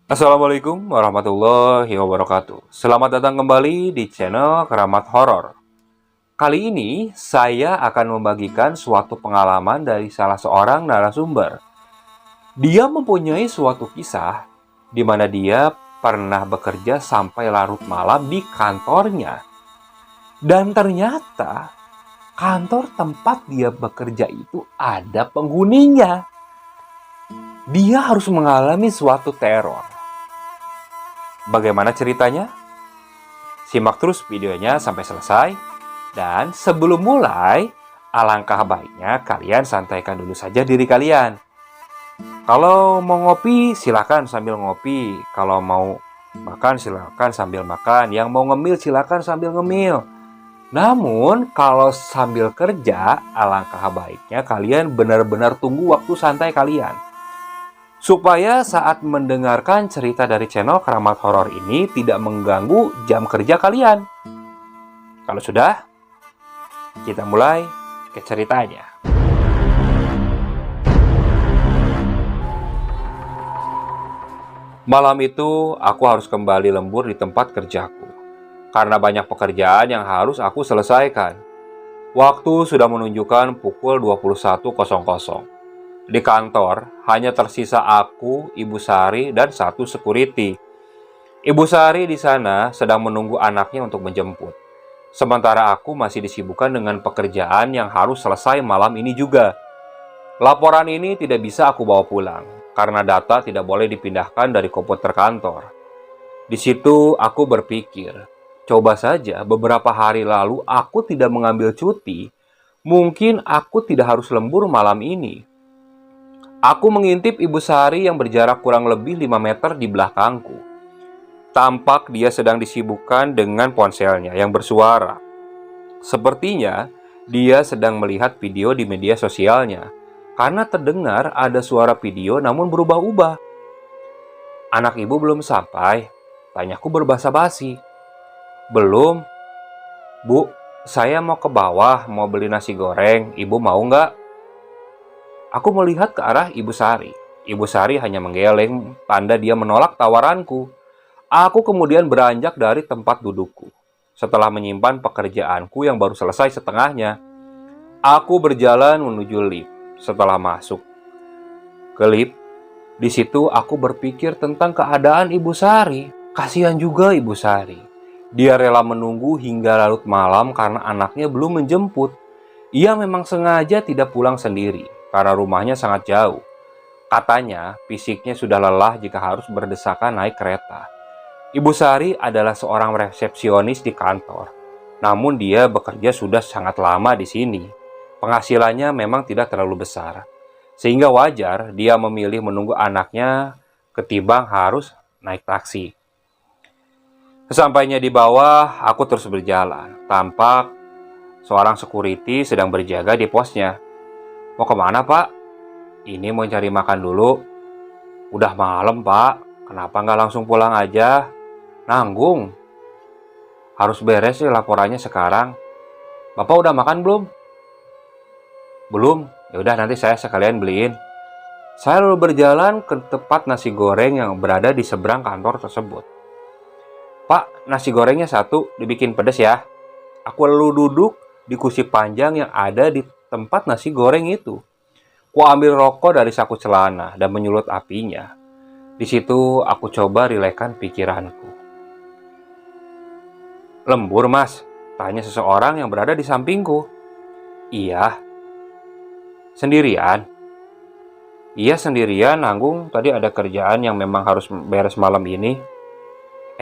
Assalamualaikum warahmatullahi wabarakatuh. Selamat datang kembali di channel Keramat Horor. Kali ini saya akan membagikan suatu pengalaman dari salah seorang narasumber. Dia mempunyai suatu kisah di mana dia pernah bekerja sampai larut malam di kantornya. Dan ternyata kantor tempat dia bekerja itu ada penghuninya. Dia harus mengalami suatu teror. Bagaimana ceritanya? Simak terus videonya sampai selesai. Dan sebelum mulai, alangkah baiknya kalian santaikan dulu saja diri kalian. Kalau mau ngopi, silakan sambil ngopi. Kalau mau makan, silakan sambil makan. Yang mau ngemil, silakan sambil ngemil. Namun, kalau sambil kerja, alangkah baiknya kalian benar-benar tunggu waktu santai kalian. Supaya saat mendengarkan cerita dari channel Keramat Horor ini tidak mengganggu jam kerja kalian. Kalau sudah, kita mulai ke ceritanya. Malam itu, aku harus kembali lembur di tempat kerjaku. Karena banyak pekerjaan yang harus aku selesaikan. Waktu sudah menunjukkan pukul 21.00. Di kantor, hanya tersisa aku, Ibu Sari, dan satu security. Ibu Sari di sana sedang menunggu anaknya untuk menjemput. Sementara aku masih disibukkan dengan pekerjaan yang harus selesai malam ini juga. Laporan ini tidak bisa aku bawa pulang, karena data tidak boleh dipindahkan dari komputer kantor. Di situ aku berpikir, coba saja beberapa hari lalu aku tidak mengambil cuti, mungkin aku tidak harus lembur malam ini. Aku mengintip Ibu Sari yang berjarak kurang lebih 5 meter di belakangku. Tampak dia sedang disibukkan dengan ponselnya yang bersuara. Sepertinya dia sedang melihat video di media sosialnya, karena terdengar ada suara video namun berubah-ubah. Anak ibu belum sampai, tanyaku berbahasa basi. Belum, Bu, saya mau ke bawah, mau beli nasi goreng, ibu mau nggak? Aku melihat ke arah Ibu Sari. Ibu Sari hanya menggeleng, tanda dia menolak tawaranku. Aku kemudian beranjak dari tempat dudukku. Setelah menyimpan pekerjaanku yang baru selesai setengahnya, aku berjalan menuju lift. Setelah masuk ke lift, di situ aku berpikir tentang keadaan Ibu Sari. Kasihan juga Ibu Sari. Dia rela menunggu hingga larut malam karena anaknya belum menjemput. Ia memang sengaja tidak pulang sendiri karena rumahnya sangat jauh. Katanya, fisiknya sudah lelah jika harus berdesakan naik kereta. Ibu Sari adalah seorang resepsionis di kantor. Namun dia bekerja sudah sangat lama di sini. Penghasilannya memang tidak terlalu besar. Sehingga wajar dia memilih menunggu anaknya ketimbang harus naik taksi. Sesampainya di bawah, aku terus berjalan. Tampak seorang security sedang berjaga di posnya. Mau kemana, Pak? Ini mau cari makan dulu. Udah malam, Pak. Kenapa nggak langsung pulang aja? Nanggung. Harus beres sih laporannya sekarang. Bapak udah makan belum? Belum. Ya udah nanti saya sekalian beliin. Saya lalu berjalan ke tempat nasi goreng yang berada di seberang kantor tersebut. Pak, nasi gorengnya satu, dibikin pedas ya. Aku lalu duduk di kursi panjang yang ada di tempat nasi goreng itu. Ku ambil rokok dari saku celana dan menyulut apinya. Di situ aku coba rilekkan pikiranku. Lembur, Mas? Tanya seseorang yang berada di sampingku. Iya. Sendirian? Iya sendirian, nanggung. Tadi ada kerjaan yang memang harus beres malam ini.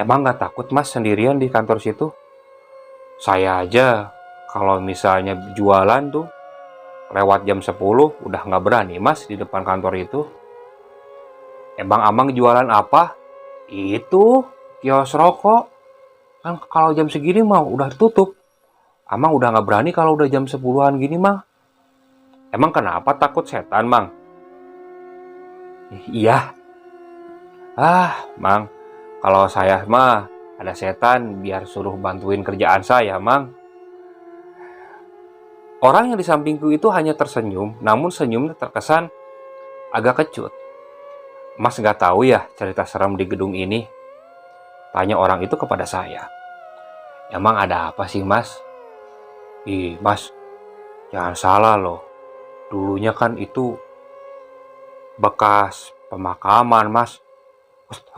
Emang gak takut, Mas, sendirian di kantor situ? Saya aja, kalau misalnya jualan tuh, lewat jam 10 udah gak berani, Mas, di depan kantor itu. Emang Amang jualan apa? Itu, kios rokok. Kan kalau jam segini mah udah tutup. Amang udah gak berani kalau udah jam 10-an gini, Mang. Emang kenapa takut setan, Mang? Iya. Mang, kalau saya mah ada setan biar suruh bantuin kerjaan saya, Mang. Orang yang di sampingku itu hanya tersenyum, namun senyumnya terkesan agak kecut. Mas nggak tahu ya cerita serem di gedung ini? Tanya orang itu kepada saya. Emang ada apa sih mas? Ih mas, jangan salah loh. Dulunya kan itu bekas pemakaman mas.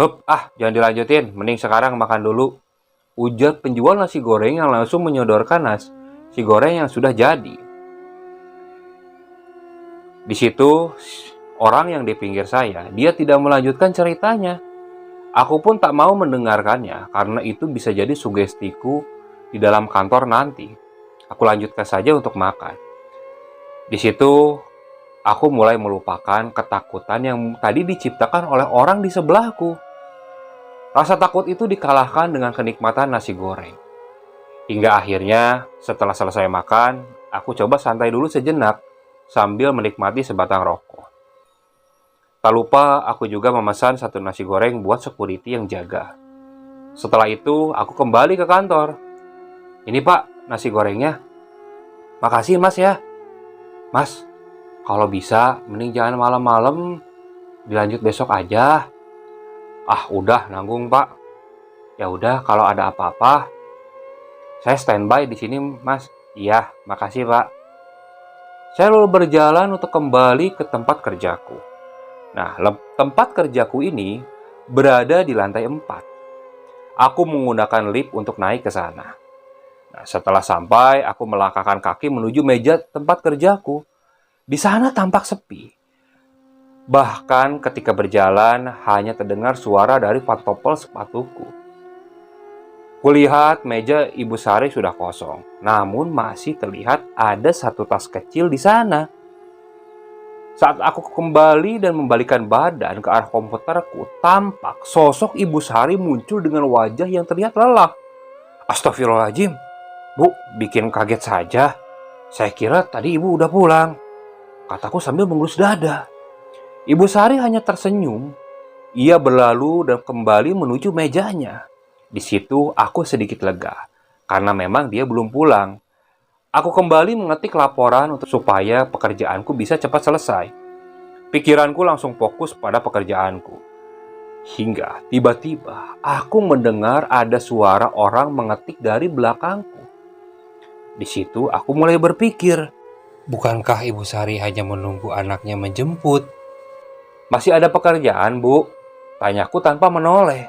Hup, jangan dilanjutin. Mending sekarang makan dulu. Ujar penjual nasi goreng yang langsung menyodorkan nasi goreng yang sudah jadi. Di situ, orang yang di pinggir saya, dia tidak melanjutkan ceritanya. Aku pun tak mau mendengarkannya, karena itu bisa jadi sugestiku di dalam kantor nanti. Aku lanjutkan saja untuk makan. Di situ, aku mulai melupakan ketakutan yang tadi diciptakan oleh orang di sebelahku. Rasa takut itu dikalahkan dengan kenikmatan nasi goreng. Hingga akhirnya, setelah selesai makan, aku coba santai dulu sejenak sambil menikmati sebatang rokok. Tak lupa, aku juga memesan satu nasi goreng buat security yang jaga. Setelah itu, aku kembali ke kantor. Ini pak, nasi gorengnya. Makasih mas ya. Mas, kalau bisa, mending jangan malam-malam. Dilanjut besok aja. Udah nanggung pak. Ya udah, kalau ada apa-apa, saya standby di sini mas. Iya, makasih pak. Saya lalu berjalan untuk kembali ke tempat kerjaku. Nah, tempat kerjaku ini berada di lantai 4. Aku menggunakan lift untuk naik ke sana. Nah, setelah sampai, aku melangkahkan kaki menuju meja tempat kerjaku. Di sana tampak sepi. Bahkan ketika berjalan, hanya terdengar suara dari pantopel sepatuku. Kulihat meja Ibu Sari sudah kosong, namun masih terlihat ada satu tas kecil di sana. Saat aku kembali dan membalikkan badan ke arah komputerku, tampak sosok Ibu Sari muncul dengan wajah yang terlihat lelah. Astagfirullahaladzim, Bu, bikin kaget saja. Saya kira tadi Ibu udah pulang, kataku sambil mengelus dada. Ibu Sari hanya tersenyum. Ia berlalu dan kembali menuju mejanya. Di situ aku sedikit lega, karena memang dia belum pulang. Aku kembali mengetik laporan supaya pekerjaanku bisa cepat selesai. Pikiranku langsung fokus pada pekerjaanku. Hingga tiba-tiba aku mendengar ada suara orang mengetik dari belakangku. Di situ aku mulai berpikir, bukankah Ibu Sari hanya menunggu anaknya menjemput? Masih ada pekerjaan, Bu? Tanyaku tanpa menoleh.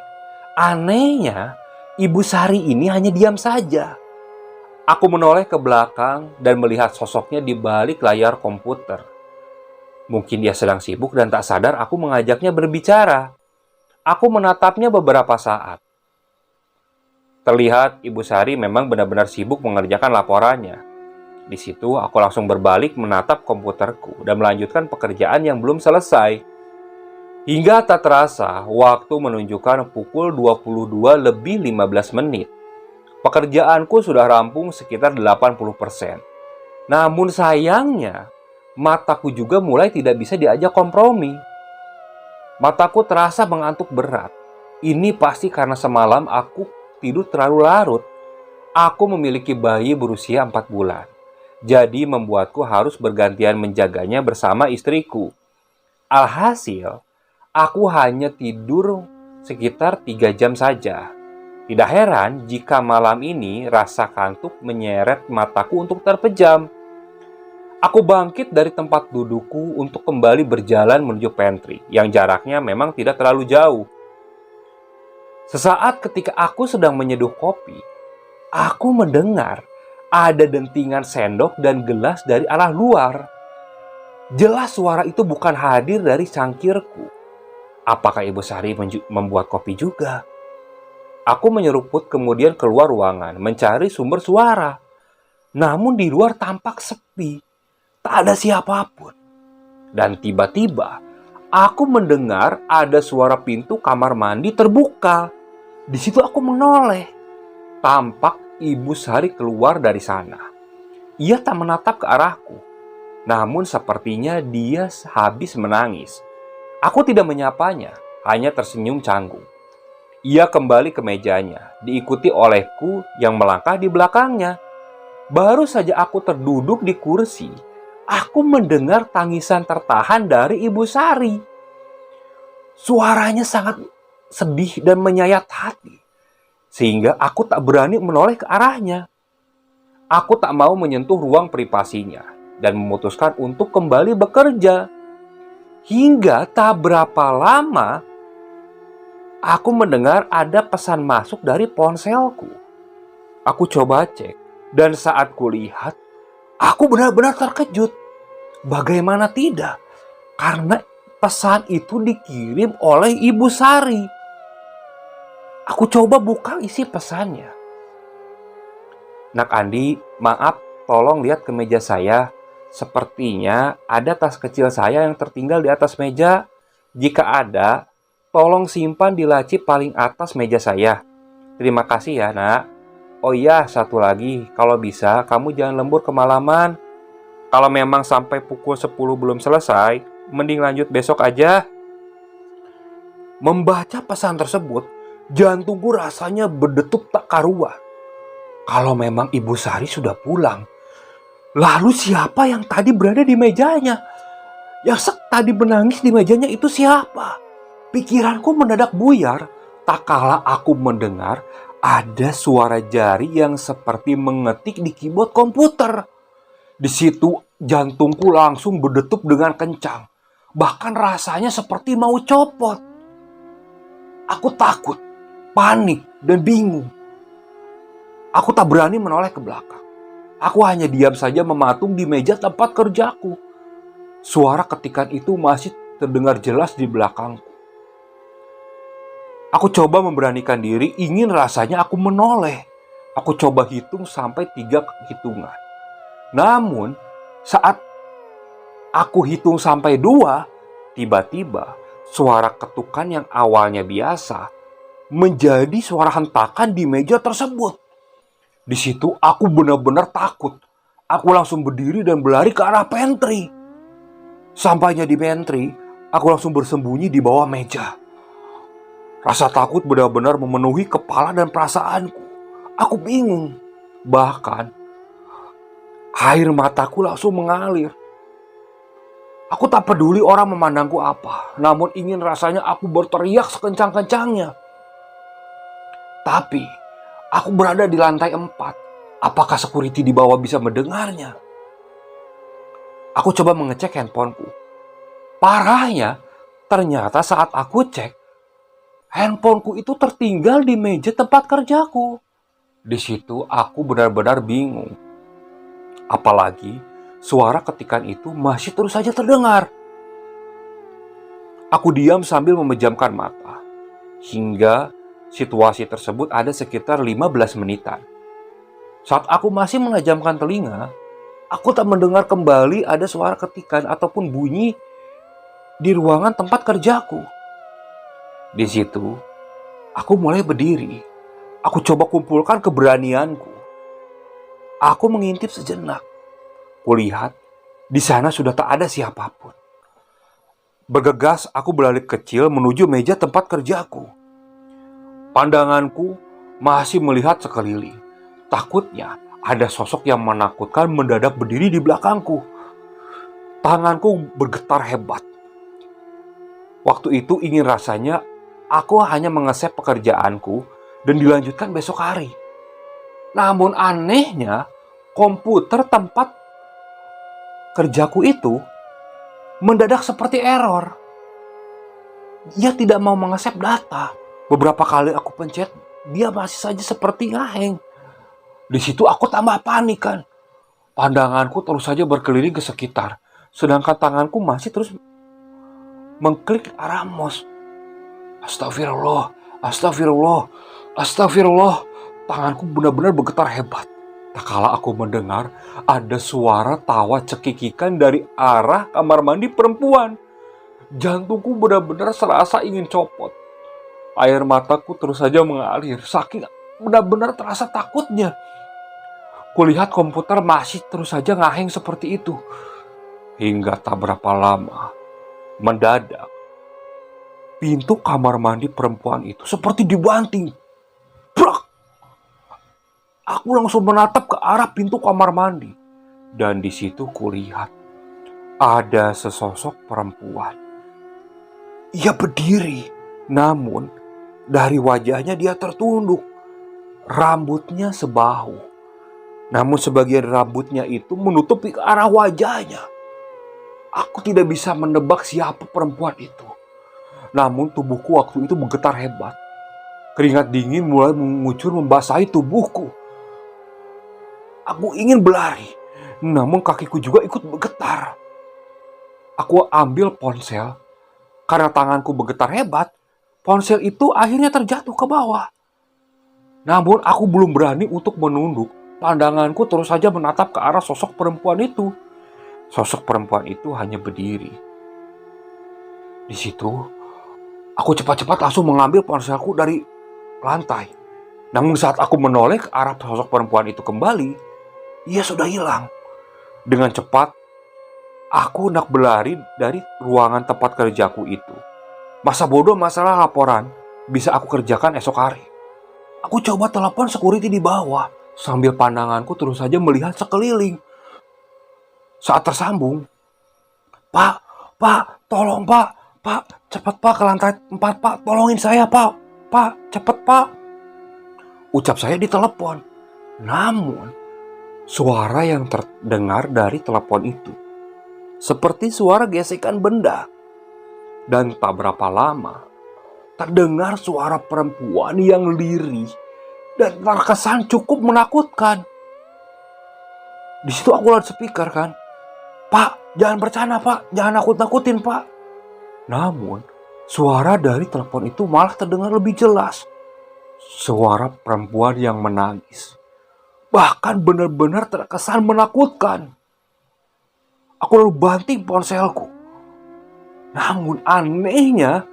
Anehnya, Ibu Sari ini hanya diam saja. Aku menoleh ke belakang dan melihat sosoknya di balik layar komputer. Mungkin dia sedang sibuk dan tak sadar aku mengajaknya berbicara. Aku menatapnya beberapa saat. Terlihat Ibu Sari memang benar-benar sibuk mengerjakan laporannya. Di situ aku langsung berbalik menatap komputerku dan melanjutkan pekerjaan yang belum selesai. Hingga tak terasa, waktu menunjukkan pukul 22 lebih 15 menit. Pekerjaanku sudah rampung sekitar 80%. Namun sayangnya, mataku juga mulai tidak bisa diajak kompromi. Mataku terasa mengantuk berat. Ini pasti karena semalam aku tidur terlalu larut. Aku memiliki bayi berusia 4 bulan. Jadi membuatku harus bergantian menjaganya bersama istriku. Alhasil, aku hanya tidur sekitar 3 jam saja. Tidak heran jika malam ini rasa kantuk menyeret mataku untuk terpejam. Aku bangkit dari tempat dudukku untuk kembali berjalan menuju pantry, yang jaraknya memang tidak terlalu jauh. Sesaat ketika aku sedang menyeduh kopi, aku mendengar ada dentingan sendok dan gelas dari arah luar. Jelas suara itu bukan hadir dari cangkirku. Apakah Ibu Sari membuat kopi juga? Aku menyeruput kemudian keluar ruangan mencari sumber suara. Namun di luar tampak sepi. Tak ada siapapun. Dan tiba-tiba aku mendengar ada suara pintu kamar mandi terbuka. Di situ aku menoleh. Tampak Ibu Sari keluar dari sana. Ia tak menatap ke arahku. Namun sepertinya dia habis menangis. Aku tidak menyapanya, hanya tersenyum canggung. Ia kembali ke mejanya, diikuti olehku yang melangkah di belakangnya. Baru saja aku terduduk di kursi, aku mendengar tangisan tertahan dari Ibu Sari. Suaranya sangat sedih dan menyayat hati, sehingga aku tak berani menoleh ke arahnya. Aku tak mau menyentuh ruang privasinya dan memutuskan untuk kembali bekerja. Hingga tak berapa lama, aku mendengar ada pesan masuk dari ponselku. Aku coba cek, dan saat kulihat, aku benar-benar terkejut. Bagaimana tidak? Karena pesan itu dikirim oleh Ibu Sari. Aku coba buka isi pesannya. Nak Andi, maaf, tolong lihat ke meja saya. Sepertinya ada tas kecil saya yang tertinggal di atas meja. Jika ada, tolong simpan di laci paling atas meja saya. Terima kasih ya, Nak. Oh iya, satu lagi, kalau bisa kamu jangan lembur kemalaman. Kalau memang sampai pukul 10 belum selesai, mending lanjut besok aja. Membaca pesan tersebut, jantungku rasanya berdetuk tak karuan. Kalau memang Ibu Sari sudah pulang, lalu siapa yang tadi berada di mejanya? Yang tadi menangis di mejanya itu siapa? Pikiranku mendadak buyar, tak kala aku mendengar ada suara jari yang seperti mengetik di keyboard komputer. Di situ jantungku langsung berdetup dengan kencang. Bahkan rasanya seperti mau copot. Aku takut, panik, dan bingung. Aku tak berani menoleh ke belakang. Aku hanya diam saja mematung di meja tempat kerjaku. Suara ketikan itu masih terdengar jelas di belakangku. Aku coba memberanikan diri, ingin rasanya aku menoleh. Aku coba hitung sampai 3 hitungan. Namun, saat aku hitung sampai 2, tiba-tiba suara ketukan yang awalnya biasa menjadi suara hentakan di meja tersebut. Di situ aku benar-benar takut. Aku langsung berdiri dan berlari ke arah pantry. Sampainya di pantry, aku langsung bersembunyi di bawah meja. Rasa takut benar-benar memenuhi kepala dan perasaanku. Aku bingung. Bahkan, air mataku langsung mengalir. Aku tak peduli orang memandangku apa. Namun ingin rasanya aku berteriak sekencang-kencangnya. Tapi, aku berada di lantai 4. Apakah security di bawah bisa mendengarnya? Aku coba mengecek handphoneku. Parahnya, ternyata saat aku cek, handphoneku itu tertinggal di meja tempat kerjaku. Di situ aku benar-benar bingung. Apalagi suara ketikan itu masih terus saja terdengar. Aku diam sambil memejamkan mata. Hingga situasi tersebut ada sekitar 15 menitan. Saat aku masih menajamkan telinga, aku tak mendengar kembali ada suara ketikan ataupun bunyi di ruangan tempat kerjaku. Di situ, aku mulai berdiri. Aku coba kumpulkan keberanianku. Aku mengintip sejenak. Kulihat, di sana sudah tak ada siapapun. Bergegas, aku berlari kecil menuju meja tempat kerjaku. Pandanganku masih melihat sekeliling. Takutnya ada sosok yang menakutkan mendadak berdiri di belakangku. Tanganku bergetar hebat. Waktu itu ingin rasanya aku hanya mengesep pekerjaanku dan dilanjutkan besok hari. Namun anehnya, komputer tempat kerjaku itu mendadak seperti error. Dia tidak mau mengesep data. Beberapa kali aku pencet, dia masih saja seperti ngaheng. Di situ aku tambah panik kan. Pandanganku terus saja berkeliling ke sekitar, sedangkan tanganku masih terus mengklik arah mouse. Astagfirullah, astagfirullah, astagfirullah. Tanganku benar-benar bergetar hebat. Tak kala aku mendengar ada suara tawa cekikikan dari arah kamar mandi perempuan. Jantungku benar-benar serasa ingin copot. Air mataku terus saja mengalir, saking benar-benar terasa takutnya. Kulihat komputer masih terus saja ngaheng seperti itu. Hingga tak berapa lama, mendadak, pintu kamar mandi perempuan itu seperti dibanting. Brak! Aku langsung menatap ke arah pintu kamar mandi. Dan di situ kulihat ada sesosok perempuan. Ia berdiri, namun dari wajahnya dia tertunduk. Rambutnya sebahu, namun sebagian rambutnya itu menutupi ke arah wajahnya. Aku tidak bisa menebak siapa perempuan itu. Namun tubuhku waktu itu bergetar hebat. Keringat dingin mulai mengucur membasahi tubuhku. Aku ingin berlari, namun kakiku juga ikut bergetar. Aku ambil ponsel. Karena tanganku bergetar hebat, ponsel itu akhirnya terjatuh ke bawah. Namun aku belum berani untuk menunduk. Pandanganku terus saja menatap ke arah sosok perempuan itu. Sosok perempuan itu hanya berdiri. Di situ, aku cepat-cepat langsung mengambil ponselku dari lantai. Namun saat aku menoleh ke arah sosok perempuan itu kembali, ia sudah hilang. Dengan cepat, aku hendak berlari dari ruangan tempat kerjaku itu. Masa bodoh masalah laporan bisa aku kerjakan esok hari. Aku coba telepon security di bawah, sambil pandanganku terus saja melihat sekeliling. Saat tersambung, Pak, tolong Pak, cepat Pak ke lantai 4 Pak, tolongin saya Pak, cepat Pak. Ucap saya di telepon. Namun, suara yang terdengar dari telepon itu seperti suara gesekan benda. Dan tak berapa lama, terdengar suara perempuan yang lirih dan terkesan cukup menakutkan. Di situ aku lihat speaker kan. Pak, jangan bercanda Pak, jangan nakut-nakutin Pak. Namun, suara dari telepon itu malah terdengar lebih jelas. Suara perempuan yang menangis. Bahkan benar-benar terkesan menakutkan. Aku lalu banting ponselku. Namun anehnya,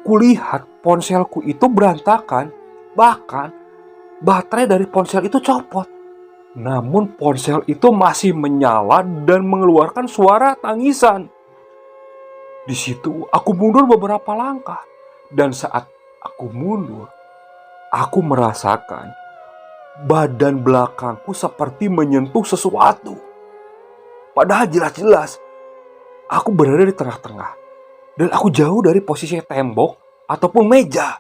kulihat ponselku itu berantakan. Bahkan baterai dari ponsel itu copot. Namun ponsel itu masih menyala dan mengeluarkan suara tangisan. Di situ aku mundur beberapa langkah. Dan saat aku mundur, aku merasakan badan belakangku seperti menyentuh sesuatu. Padahal jelas-jelas aku berada di tengah-tengah. Dan aku jauh dari posisi tembok ataupun meja.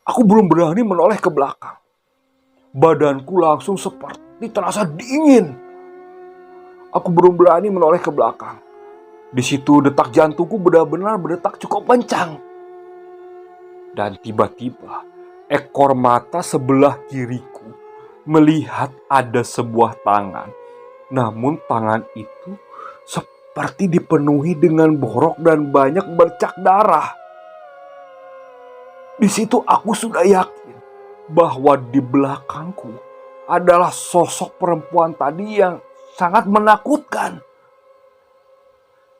Aku belum berani menoleh ke belakang. Badanku langsung seperti terasa dingin. Aku belum berani menoleh ke belakang. Di situ detak jantungku benar-benar berdetak cukup kencang. Dan tiba-tiba ekor mata sebelah kiriku melihat ada sebuah tangan. Namun tangan itu seperti dipenuhi dengan borok dan banyak bercak darah. Di situ aku sudah yakin bahwa di belakangku adalah sosok perempuan tadi yang sangat menakutkan.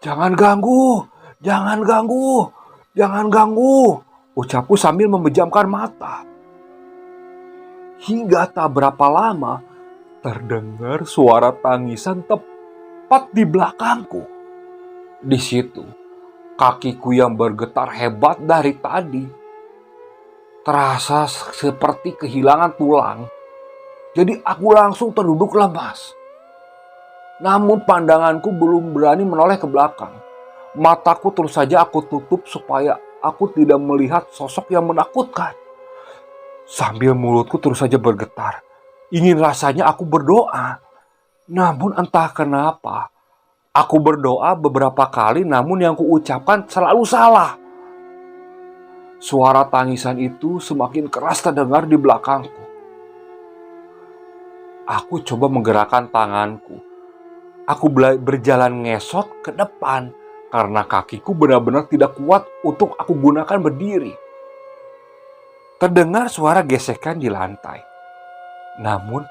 Jangan ganggu, jangan ganggu, jangan ganggu, ucapku sambil memejamkan mata. Hingga tak berapa lama terdengar suara tangisan tepat di belakangku. Di situ kakiku yang bergetar hebat dari tadi terasa seperti kehilangan tulang. Jadi aku langsung terduduk lemas. Namun pandanganku belum berani menoleh ke belakang. Mataku terus saja aku tutup supaya aku tidak melihat sosok yang menakutkan. Sambil mulutku terus saja bergetar. Ingin rasanya aku berdoa. Namun entah kenapa, aku berdoa beberapa kali namun yang kuucapkan selalu salah. Suara tangisan itu semakin keras terdengar di belakangku. Aku coba menggerakkan tanganku. Aku berjalan ngesot ke depan karena kakiku benar-benar tidak kuat untuk aku gunakan berdiri. Terdengar suara gesekan di lantai. Namun,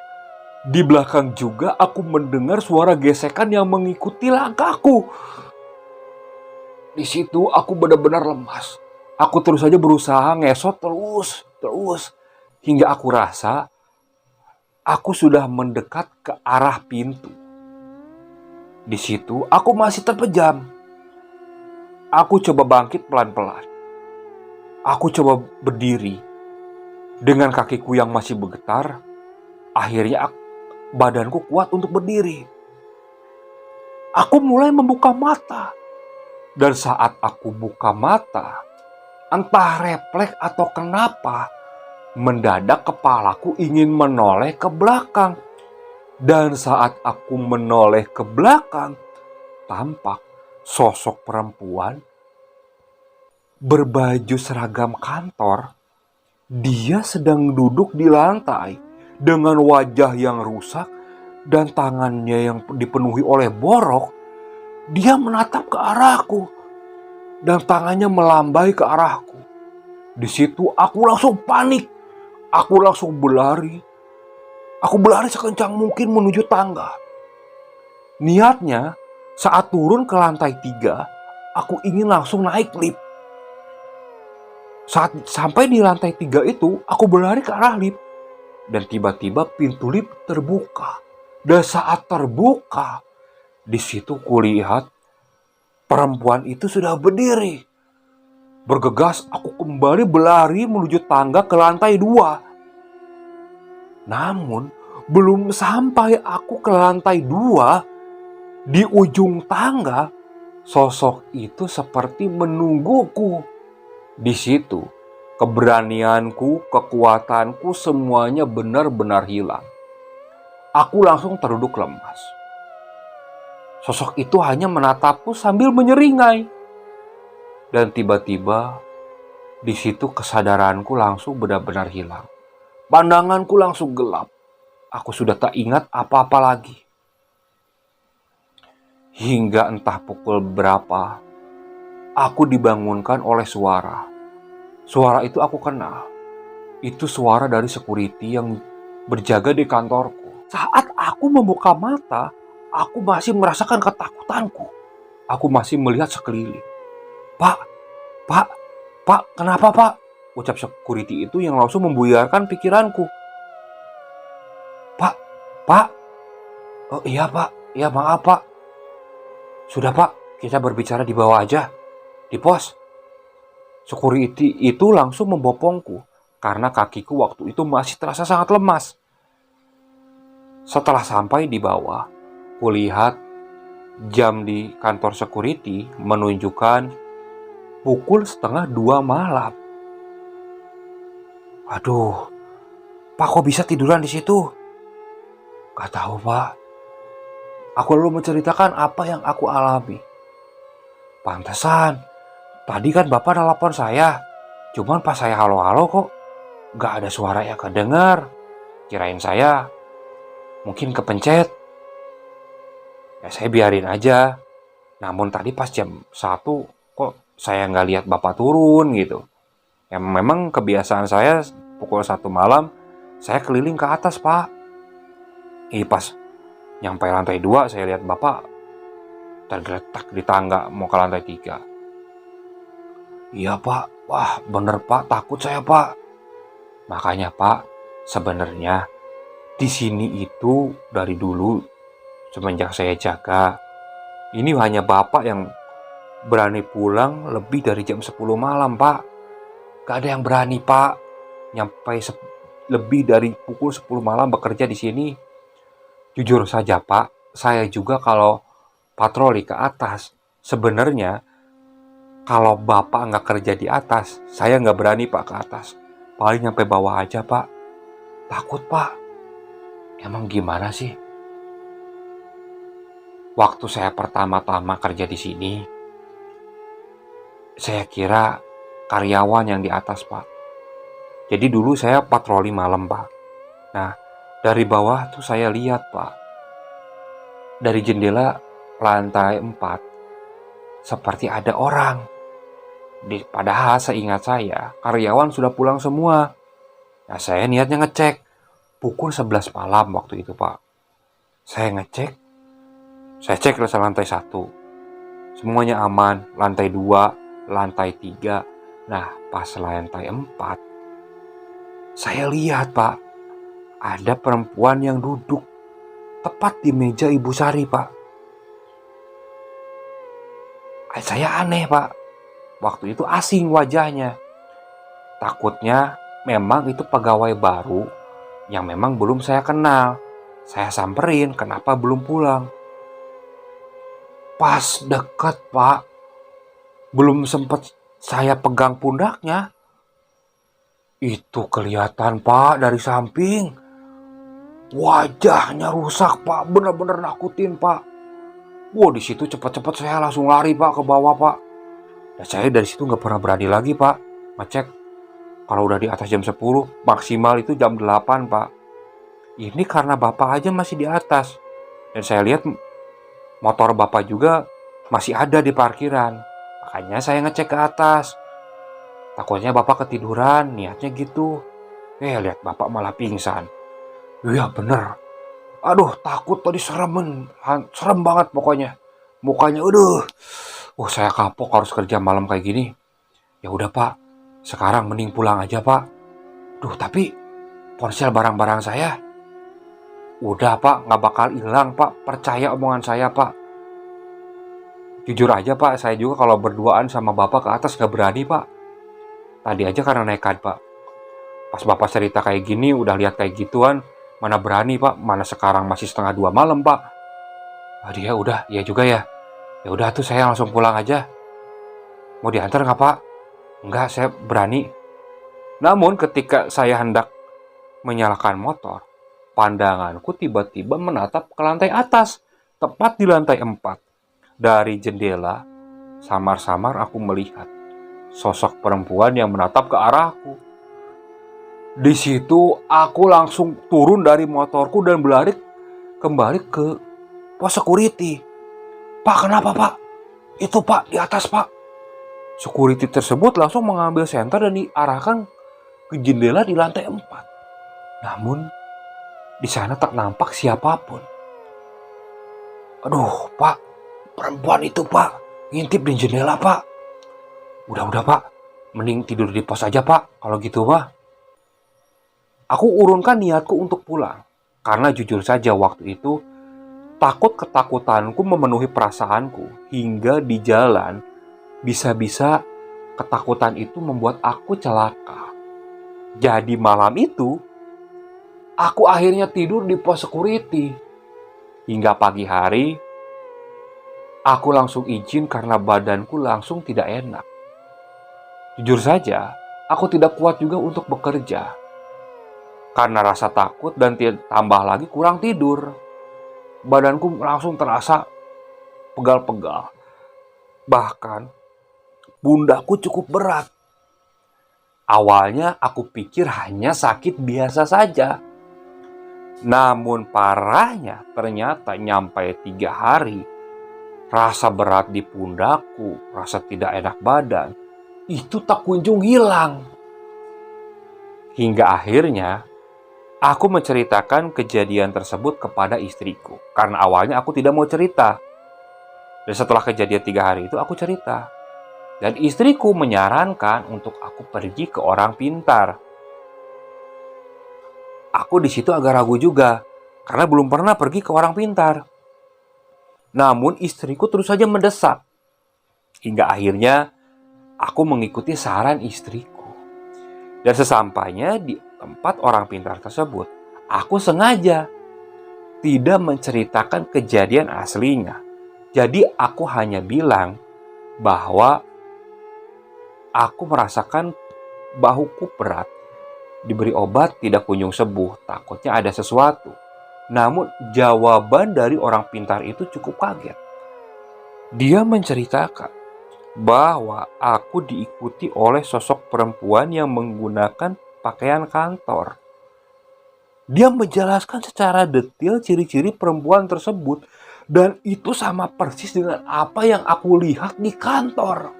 di belakang juga aku mendengar suara gesekan yang mengikuti langkahku. Di situ aku benar-benar lemas. Aku terus saja berusaha ngesot terus. Hingga aku rasa aku sudah mendekat ke arah pintu. Di situ aku masih terpejam. Aku coba bangkit pelan-pelan. Aku coba berdiri. Dengan kakiku yang masih bergetar, akhirnya badanku kuat untuk berdiri. Aku mulai membuka mata. Dan saat aku buka mata, entah refleks atau kenapa, mendadak kepalaku ingin menoleh ke belakang. Dan saat aku menoleh ke belakang, tampak sosok perempuan berbaju seragam kantor. Dia sedang duduk di lantai dengan wajah yang rusak dan tangannya yang dipenuhi oleh borok. Dia menatap ke arahku dan tangannya melambai ke arahku. Di situ aku langsung panik. Aku langsung berlari. Aku berlari sekencang mungkin menuju tangga. Niatnya saat turun ke lantai 3, aku ingin langsung naik lift. Saat sampai di lantai 3 itu, aku berlari ke arah lift. Dan tiba-tiba pintu lift terbuka. Dan saat terbuka, di situ kulihat perempuan itu sudah berdiri. Bergegas aku kembali berlari menuju tangga ke lantai 2. Namun, belum sampai aku ke lantai 2, di ujung tangga, sosok itu seperti menungguku. Di situ, keberanianku, kekuatanku semuanya benar-benar hilang. Aku langsung terduduk lemas. Sosok itu hanya menatapku sambil menyeringai. Dan tiba-tiba, di situ kesadaranku langsung benar-benar hilang. Pandanganku langsung gelap. Aku sudah tak ingat apa-apa lagi. Hingga entah pukul berapa, aku dibangunkan oleh suara. Suara itu aku kenal. Itu suara dari security yang berjaga di kantorku. Saat aku membuka mata, aku masih merasakan ketakutanku. Aku masih melihat sekeliling. Pak, Pak, Pak, kenapa Pak? Ucap security itu yang langsung membuyarkan pikiranku. Pak, Pak, oh iya Pak, iya maaf Pak. Sudah Pak, kita berbicara di bawah aja, di pos. Security itu langsung membopongku karena kakiku waktu itu masih terasa sangat lemas. Setelah sampai di bawah, kulihat jam di kantor security menunjukkan pukul 1:30 malam. Aduh, Pak kok bisa tiduran di situ? Gak tahu Pak. Aku lalu menceritakan apa yang aku alami. Pantesan, tadi kan Bapak nelpon saya. Cuman pas saya halo-halo kok gak ada suara yang kedengar. Kirain saya mungkin kepencet. Ya saya biarin aja. Namun tadi pas jam 1 kok saya gak lihat Bapak turun gitu. Ya memang kebiasaan saya pukul 1 malam saya keliling ke atas Pak. Pas nyampe lantai 2 saya lihat Bapak tergeletak di tangga mau ke lantai 3. Iya Pak, wah bener Pak, takut saya Pak. Makanya Pak, sebenarnya di sini itu dari dulu semenjak saya jaga, ini hanya Bapak yang berani pulang lebih dari jam 10 malam Pak. Gak ada yang berani Pak nyampe lebih dari pukul 10 malam bekerja di sini. Jujur saja Pak, saya juga kalau patroli ke atas, sebenarnya kalau Bapak nggak kerja di atas, saya nggak berani Pak ke atas. Paling nyampe bawah aja Pak. Takut Pak. Emang gimana sih? Waktu saya pertama-tama kerja di sini, saya kira karyawan yang di atas Pak. Jadi dulu saya patroli malam Pak. Nah, dari bawah tuh saya lihat Pak. Dari jendela lantai 4 seperti ada orang. Padahal seingat saya karyawan sudah pulang semua. Nah saya niatnya ngecek. Pukul 11 malam waktu itu Pak. Saya ngecek. Saya cek lantai 1. Semuanya aman. Lantai 2, lantai 3. Nah pas lantai 4 saya lihat Pak, ada perempuan yang duduk tepat di meja Ibu Sari Pak. Saya aneh Pak. Waktu itu asing wajahnya. Takutnya memang itu pegawai baru yang memang belum saya kenal. Saya samperin, kenapa belum pulang? Pas deket Pak, Belum sempat saya pegang pundaknya, itu kelihatan Pak dari samping. Wajahnya rusak Pak, bener-bener nakutin Pak. Wah, di situ cepat-cepat saya langsung lari Pak ke bawah Pak. Dan saya dari situ nggak pernah berani lagi Pak ngecek. Kalau udah di atas jam 10, maksimal itu jam 8 Pak. Ini karena Bapak aja masih di atas. Dan saya lihat motor Bapak juga masih ada di parkiran. Makanya saya ngecek ke atas. Takutnya Bapak ketiduran, niatnya gitu. Lihat Bapak malah pingsan. Iya bener. Aduh, takut tadi serem banget pokoknya. Mukanya saya kapok harus kerja malam kayak gini. Ya udah Pak, sekarang mending pulang aja Pak. Tapi ponsel barang-barang saya udah Pak, nggak bakal hilang Pak. Percaya omongan saya Pak. Jujur aja Pak, saya juga kalau berduaan sama Bapak ke atas nggak berani Pak. Tadi aja karena nekat Pak. Pas Bapak cerita kayak gini, udah lihat kayak gituan, mana berani Pak, mana sekarang masih 1:30 malam Pak. Dia udah, ya juga ya. Ya udah tuh saya langsung pulang aja. Mau diantar nggak Pak? Enggak, saya berani. Namun ketika saya hendak menyalakan motor, pandanganku tiba-tiba menatap ke lantai atas, tepat di lantai 4. Dari jendela, samar-samar aku melihat sosok perempuan yang menatap ke arahku. Di situ aku langsung turun dari motorku dan berlari kembali ke pos security. Pak, kenapa Pak? Itu Pak, di atas Pak. Security tersebut langsung mengambil senter dan diarahkan ke jendela di lantai 4. Namun, di sana tak nampak siapapun. Aduh, Pak, perempuan itu Pak, ngintip di jendela Pak. Udah Pak, mending tidur di pos aja Pak, kalau gitu mah. Aku urunkan niatku untuk pulang, karena jujur saja waktu itu ketakutanku memenuhi perasaanku hingga di jalan bisa-bisa ketakutan itu membuat aku celaka. Jadi malam itu aku akhirnya tidur di pos security. Hingga pagi hari aku langsung izin karena badanku langsung tidak enak. Jujur saja, aku tidak kuat juga untuk bekerja. Karena rasa takut dan tambah lagi kurang tidur. Badanku langsung terasa pegal-pegal. Bahkan pundakku cukup berat. Awalnya aku pikir hanya sakit biasa saja. Namun parahnya ternyata nyampe 3 hari. Rasa berat di pundakku, rasa tidak enak badan, itu tak kunjung hilang. Hingga akhirnya aku menceritakan kejadian tersebut kepada istriku. Karena awalnya aku tidak mau cerita. Dan setelah kejadian 3 hari itu aku cerita. Dan istriku menyarankan untuk aku pergi ke orang pintar. Aku di situ agak ragu juga. Karena belum pernah pergi ke orang pintar. Namun istriku terus saja mendesak. Hingga akhirnya aku mengikuti saran istriku. Dan sesampainya di tempat orang pintar tersebut, aku sengaja tidak menceritakan kejadian aslinya. Jadi aku hanya bilang bahwa aku merasakan bahuku berat. Diberi obat tidak kunjung sembuh, takutnya ada sesuatu. Namun jawaban dari orang pintar itu cukup kaget. Dia menceritakan bahwa aku diikuti oleh sosok perempuan yang menggunakan pakaian kantor. Dia menjelaskan secara detail ciri-ciri perempuan tersebut dan itu sama persis dengan apa yang aku lihat di kantor.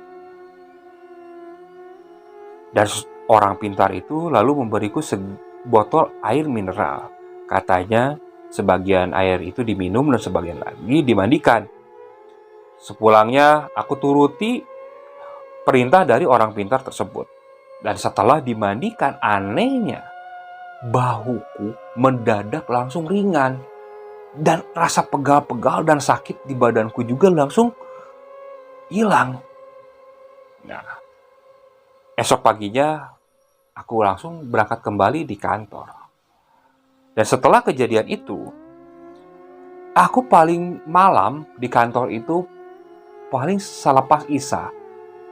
Dan orang pintar itu lalu memberiku sebotol air mineral. Katanya sebagian air itu diminum dan sebagian lagi dimandikan. Sepulangnya aku turuti perintah dari orang pintar tersebut. Dan setelah dimandikan, anehnya bahuku mendadak langsung ringan. Dan rasa pegal-pegal dan sakit di badanku juga langsung hilang. Nah, esok paginya aku langsung berangkat kembali di kantor. Dan setelah kejadian itu, aku paling malam di kantor itu paling selepas Isya.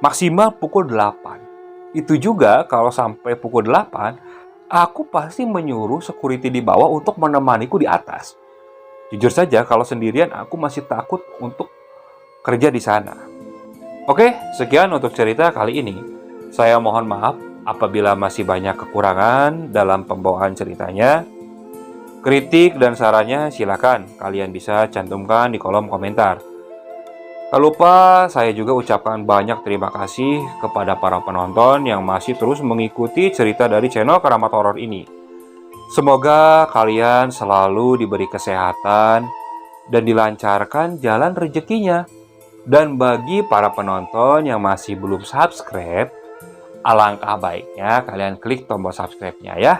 maksimal pukul 8. Itu juga kalau sampai pukul 8, aku pasti menyuruh security di bawah untuk menemaniku di atas. Jujur saja, kalau sendirian aku masih takut untuk kerja di sana. Oke, sekian untuk cerita kali ini. Saya mohon maaf apabila masih banyak kekurangan dalam pembawaan ceritanya. Kritik dan sarannya silakan kalian bisa cantumkan di kolom komentar. Tak lupa saya juga ucapkan banyak terima kasih kepada para penonton yang masih terus mengikuti cerita dari channel Keramat Horor ini. Semoga kalian selalu diberi kesehatan dan dilancarkan jalan rezekinya. Dan bagi para penonton yang masih belum subscribe, alangkah baiknya kalian klik tombol subscribe-nya ya.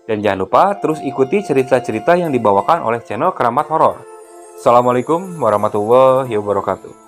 Dan jangan lupa terus ikuti cerita-cerita yang dibawakan oleh channel Keramat Horor. Assalamualaikum warahmatullahi wabarakatuh.